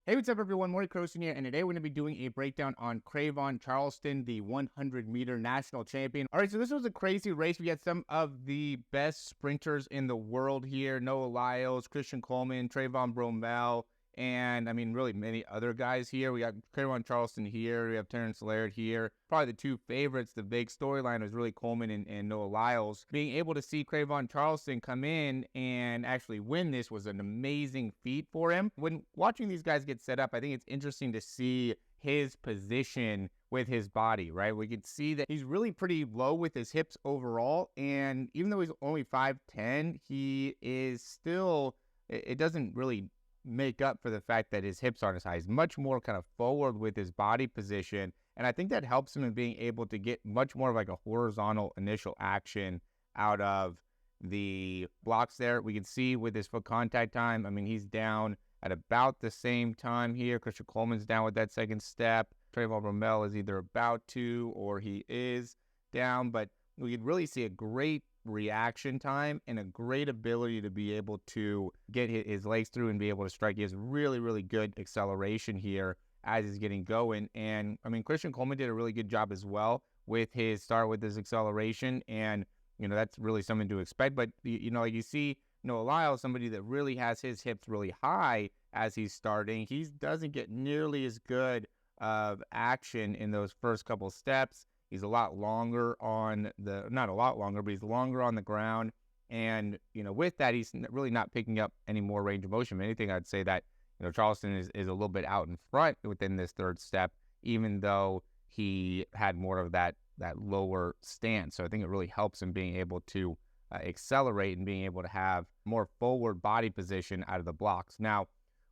Hey, what's up, everyone? Maury Croson here, and today we're going to be doing a breakdown on Trayvon Charleston, the 100-meter national champion. All right, so this was a crazy race. We had some of the best sprinters in the world here: Noah Lyles, Christian Coleman, Trayvon Bromell, and I mean, really many other guys here. We got Trayvon Charleston here. We have Terrence Laird here. Probably the two favorites. The big storyline was really Coleman and Noah Lyles. Being able to see Trayvon Charleston come in and actually win this was an amazing feat for him. When watching these guys get set up, I think it's interesting to see his position with his body, right? We can see that he's really pretty low with his hips overall. And even though he's only 5'10", he is still, it doesn't really make up for the fact that his hips aren't as high. He's much more kind of forward with his body position. And I think that helps him in being able to get much more of like a horizontal initial action out of the blocks there. We can see with his foot contact time, I mean, he's down at about the same time here. Christian Coleman's down with that second step. Trayvon Bromell is either about to or he is down. But we could really see a great reaction time and a great ability to be able to get his legs through and be able to strike. He has really, really good acceleration here as he's getting going. And I mean, Christian Coleman did a really good job as well with his start with his acceleration. And, you know, that's really something to expect. But, you know, like you see Noah Lyles, somebody that really has his hips really high as he's starting. He doesn't get nearly as good of action in those first couple steps. He's a lot longer on the, not a lot longer, but he's longer on the ground. And, you know, with that, he's really not picking up any more range of motion. If anything, I'd say that, you know, Charleston is a little bit out in front within this third step, even though he had more of that lower stance. So I think it really helps him being able to accelerate and being able to have more forward body position out of the blocks. Now,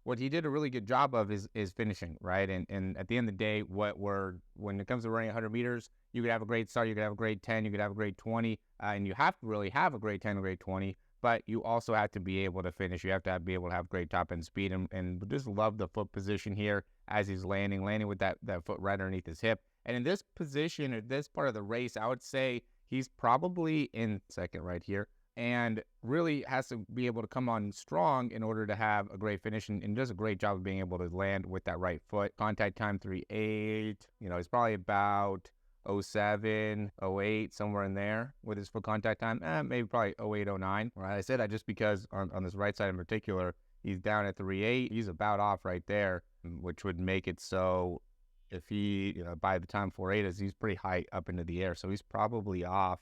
what he did a really good job of is finishing, right? And at the end of the day, when it comes to running 100 meters, you could have a great start, you could have a great 10, you could have a great 20, and you have to really have a great 10, a great 20, but you also have to be able to finish. You have to be able to have great top end speed, and just love the foot position here as he's landing with that foot right underneath his hip. And in this position, or this part of the race, I would say he's probably in second right here, and really has to be able to come on strong in order to have a great finish, and does a great job of being able to land with that right foot. Contact time 3.8, you know, he's probably about 07, 08, somewhere in there with his foot contact time. Maybe probably 08, 09. Right? I said that just because on this right side in particular, he's down at 3.8. He's about off right there, which would make it so if he, you know, by the time 4.8 is, he's pretty high up into the air. So he's probably off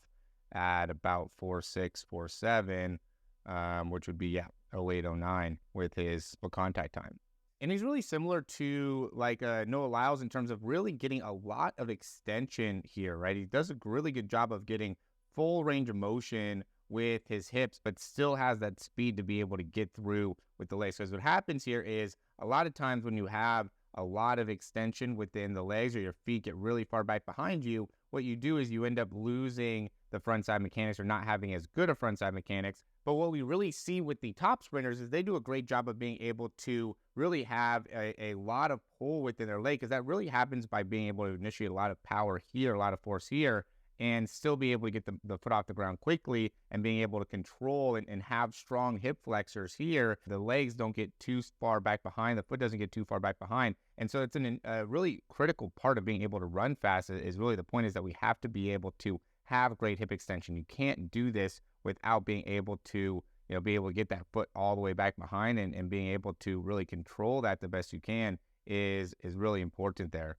at about 4.6, 4.7, which would be, 08, 09 with his foot contact time. And he's really similar to like Noah Lyles in terms of really getting a lot of extension here, right? He does a really good job of getting full range of motion with his hips, but still has that speed to be able to get through with the legs. Because what happens here is a lot of times when you have a lot of extension within the legs, or your feet get really far back behind you, what you do is you end up losing the front side mechanics, or not having as good a front side mechanics. But what we really see with the top sprinters is they do a great job of being able to really have a lot of pull within their leg, because that really happens by being able to initiate a lot of power here, a lot of force here, and still be able to get the foot off the ground quickly, and being able to control and have strong hip flexors here. The legs don't get too far back behind. The foot doesn't get too far back behind. And so it's a really critical part of being able to run fast. Is really the point, is that we have to be able to have great hip extension. You can't do this without being able to, you know, be able to get that foot all the way back behind, and being able to really control that the best you can is really important there.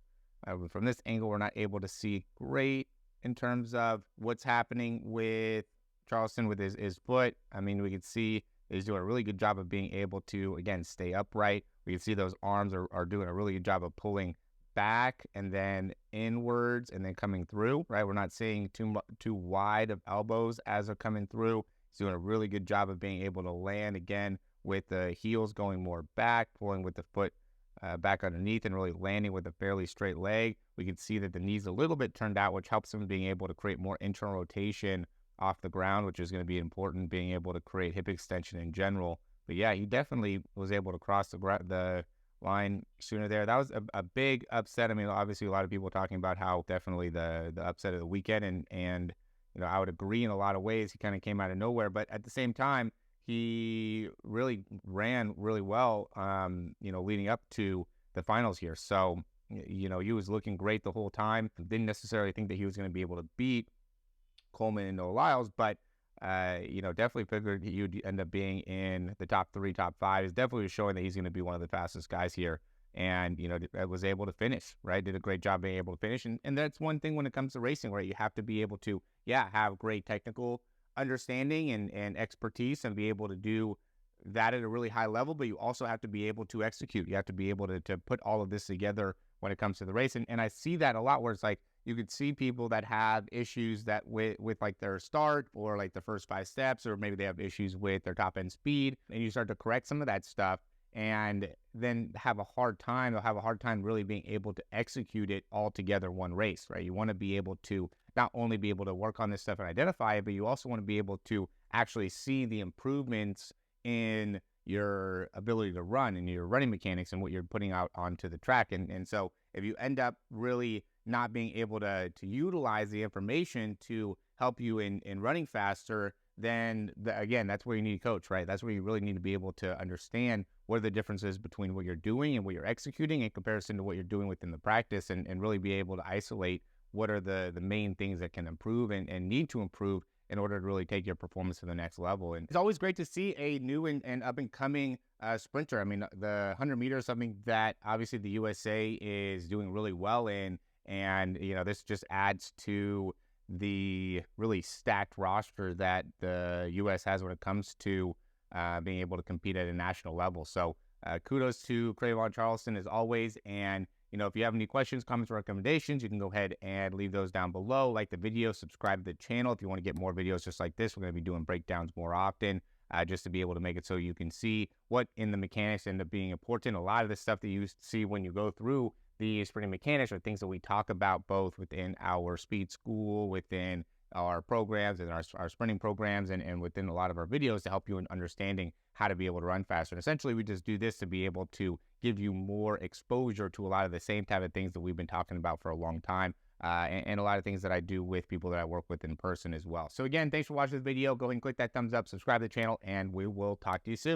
From this angle, we're not able to see great in terms of what's happening with Charleston with his foot. I mean, we could see he's doing a really good job of being able to, again, stay upright. We can see those arms are doing a really good job of pulling back and then inwards and then coming through, right? We're not seeing too wide of elbows as they're coming through. He's doing a really good job of being able to land, again, with the heels going more back, pulling with the foot back underneath, and really landing with a fairly straight leg. We can see that the knee's a little bit turned out, which helps him being able to create more internal rotation off the ground, which is going to be important, being able to create hip extension in general. But yeah, he definitely was able to cross the line sooner there. That was a big upset. I mean, obviously a lot of people talking about how definitely the upset of the weekend, and you know, I would agree in a lot of ways. He kind of came out of nowhere, but at the same time, he really ran really well, leading up to the finals here. So, he was looking great the whole time. Didn't necessarily think that he was going to be able to beat Coleman and Noah Lyles, but definitely figured he would end up being in the top 3, top 5. Is definitely showing that he's going to be one of the fastest guys here. And, was able to finish, right? Did a great job being able to finish. And that's one thing when it comes to racing, right? You have to be able to, have great technical understanding and expertise and be able to do that at a really high level, but you also have to be able to execute. You have to be able to put all of this together when it comes to the race. And I see that a lot where it's like, you could see people that have issues that with like their start or like the first 5 steps, or maybe they have issues with their top end speed, and you start to correct some of that stuff and then they'll have a hard time really being able to execute it all together one race, right? You want to be able to not only be able to work on this stuff and identify it, but you also want to be able to actually see the improvements in your ability to run and your running mechanics and what you're putting out onto the track. And so if you end up really not being able to utilize the information to help you in running faster, then again, that's where you need a coach, right? That's where you really need to be able to understand what are the differences between what you're doing and what you're executing in comparison to what you're doing within the practice, and really be able to isolate what are the main things that can improve and need to improve in order to really take your performance to the next level. And it's always great to see a new and up-and-coming sprinter. I mean, the 100 meters is something that obviously the USA is doing really well in, and, this just adds to the really stacked roster that the U.S. has when it comes to being able to compete at a national level. So kudos to Cravon Charleston as always. And, if you have any questions, comments, or recommendations, you can go ahead and leave those down below. Like the video, subscribe to the channel if you want to get more videos just like this. We're going to be doing breakdowns more often just to be able to make it so you can see what in the mechanics end up being important. A lot of the stuff that you see when you go through the sprinting mechanics are things that we talk about both within our speed school, within our programs and our sprinting programs, and within a lot of our videos to help you in understanding how to be able to run faster. And essentially, we just do this to be able to give you more exposure to a lot of the same type of things that we've been talking about for a long time, and a lot of things that I do with people that I work with in person as well. So again, thanks for watching this video. Go ahead and click that thumbs up, subscribe to the channel, and we will talk to you soon.